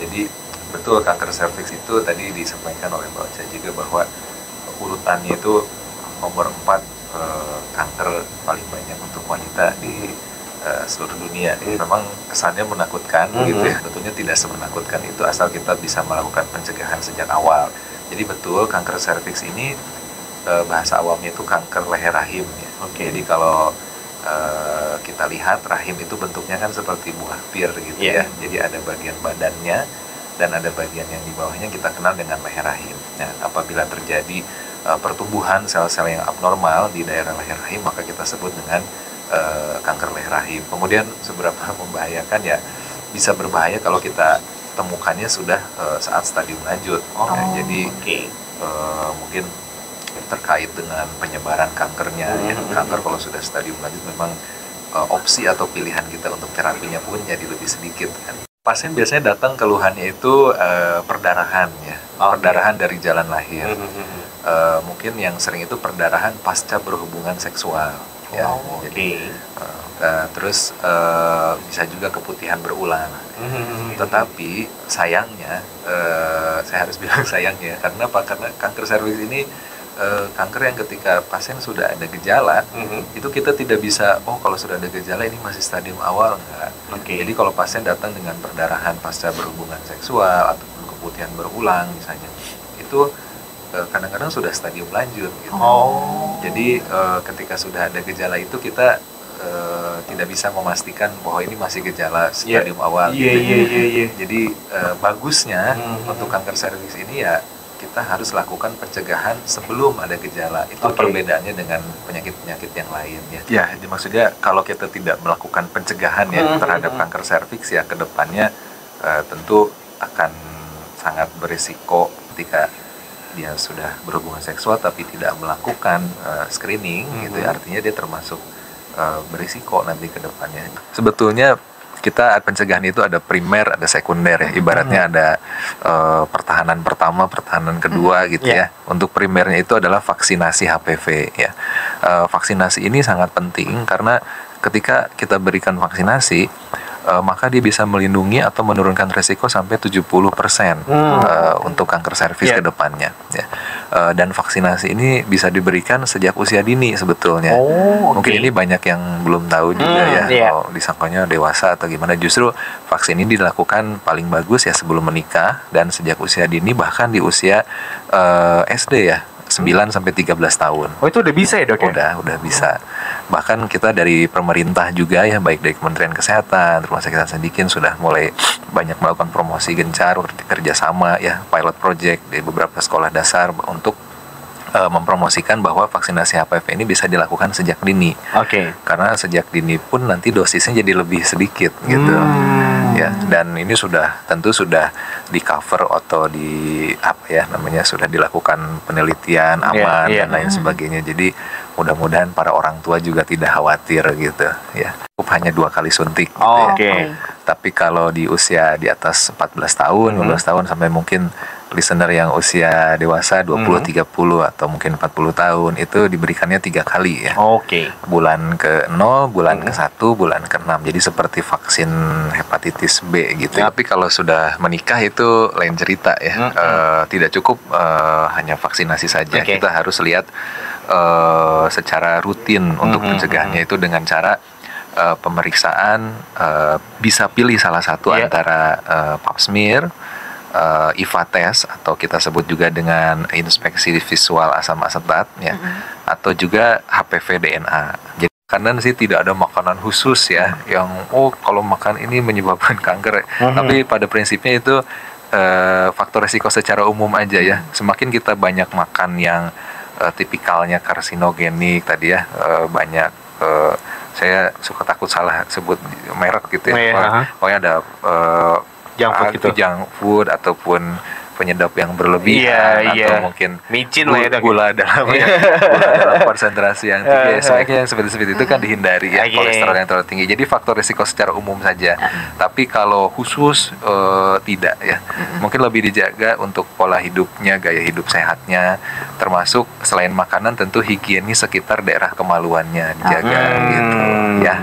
Jadi betul kanker serviks itu tadi disampaikan oleh Mbak Ocha juga bahwa urutannya itu nomor 4 kanker paling banyak untuk wanita di seluruh dunia. Memang kesannya menakutkan gitu ya. Tentunya tidak semenakutkan itu asal kita bisa melakukan pencegahan sejak awal. Jadi betul kanker serviks ini bahasa awamnya itu kanker leher rahim ya. Jadi kalau kita lihat rahim itu bentuknya kan seperti buah pir gitu ya. Jadi ada bagian badannya dan ada bagian yang di bawahnya kita kenal dengan leher rahim. Nah, apabila terjadi pertumbuhan sel-sel yang abnormal di daerah leher rahim, maka kita sebut dengan kanker leher rahim. Kemudian seberapa membahayakan ya, bisa berbahaya kalau kita temukannya sudah saat stadium lanjut. Jadi mungkin terkait dengan penyebaran kankernya ya. Kanker kalau sudah stadium lanjut memang opsi atau pilihan kita untuk terapinya pun jadi lebih sedikit kan. Pasien biasanya datang keluhannya itu perdarahan ya, perdarahan dari jalan lahir. Mungkin yang sering itu perdarahan pasca berhubungan seksual ya. Jadi terus bisa juga keputihan berulang. Tetapi sayangnya, saya harus bilang sayangnya, karena apa? Karena kanker serviks ini kanker yang ketika pasien sudah ada gejala, itu kita tidak bisa, kalau sudah ada gejala ini masih stadium awal, enggak. Jadi kalau pasien datang dengan perdarahan pasca berhubungan seksual ataupun keputihan berulang misalnya, itu kadang-kadang sudah stadium lanjut gitu. Jadi ketika sudah ada gejala itu kita tidak bisa memastikan bahwa ini masih gejala stadium awal. Jadi bagusnya untuk kanker serviks ini ya kita harus lakukan pencegahan sebelum ada gejala. Itu perbedaannya dengan penyakit-penyakit yang lain ya. Ya, maksudnya kalau kita tidak melakukan pencegahan ya terhadap kanker serviks ya, kedepannya tentu akan sangat berisiko ketika dia sudah berhubungan seksual tapi tidak melakukan screening gitu ya. Artinya dia termasuk berisiko nanti ke depannya. Sebetulnya kita pencegahan itu ada primer, ada sekunder ya. Ibaratnya ada pertahanan pertama, pertahanan kedua gitu ya. Untuk primernya itu adalah vaksinasi HPV ya. Vaksinasi ini sangat penting karena ketika kita berikan vaksinasi, maka dia bisa melindungi atau menurunkan resiko sampai 70% untuk kanker serviks ke depannya ya. Dan vaksinasi ini bisa diberikan sejak usia dini sebetulnya. Mungkin ini banyak yang belum tahu juga ya. Kalau disangkanya dewasa atau gimana, justru vaksin ini dilakukan paling bagus ya sebelum menikah dan sejak usia dini, bahkan di usia SD ya, 9 sampai 13 tahun. Itu udah bisa ya, Dok ya? Udah bisa. Bahkan kita dari pemerintah juga ya, baik dari Kementerian Kesehatan, Rumah Sakit Hasan Sadikin sudah mulai banyak melakukan promosi gencar, kerjasama ya, pilot project di beberapa sekolah dasar untuk mempromosikan bahwa vaksinasi HPV ini bisa dilakukan sejak dini. Karena sejak dini pun nanti dosisnya jadi lebih sedikit gitu. Ya, dan ini tentu sudah di cover atau sudah dilakukan penelitian aman dan lain sebagainya. Jadi mudah-mudahan para orang tua juga tidak khawatir gitu ya. Hanya 2 kali suntik gitu ya. Tapi kalau di usia di atas 14 tahun, 15 tahun sampai mungkin listener yang usia dewasa 20, 30 atau mungkin 40 tahun itu diberikannya 3 kali ya. Bulan ke-0, bulan ke-1, bulan ke-6. Jadi seperti vaksin hepatitis B gitu. Tapi kalau sudah menikah itu lain cerita ya. Tidak cukup hanya vaksinasi saja. Kita harus lihat secara rutin untuk pencegahannya itu dengan cara pemeriksaan, bisa pilih salah satu antara pap smear, IVA test atau kita sebut juga dengan inspeksi visual asam asetat ya, atau juga HPV DNA. Jadi kanan sih tidak ada makanan khusus ya yang kalau makan ini menyebabkan kanker. Tapi pada prinsipnya itu faktor risiko secara umum aja ya. Semakin kita banyak makan yang tipikalnya karsinogenik tadi ya, banyak saya suka takut salah sebut merek gitu ya. Pokoknya ada junk food ataupun penyedap yang berlebihan atau mungkin micin gula dalam konsentrasi yang tinggi. Sebaiknya yang seperti itu kan dihindari ya, kolesterol yang terlalu tinggi. Jadi faktor risiko secara umum saja. Tapi kalau khusus tidak ya. Mungkin lebih dijaga untuk pola hidupnya, gaya hidup sehatnya, termasuk selain makanan tentu higienis sekitar daerah kemaluannya dijaga gitu ya.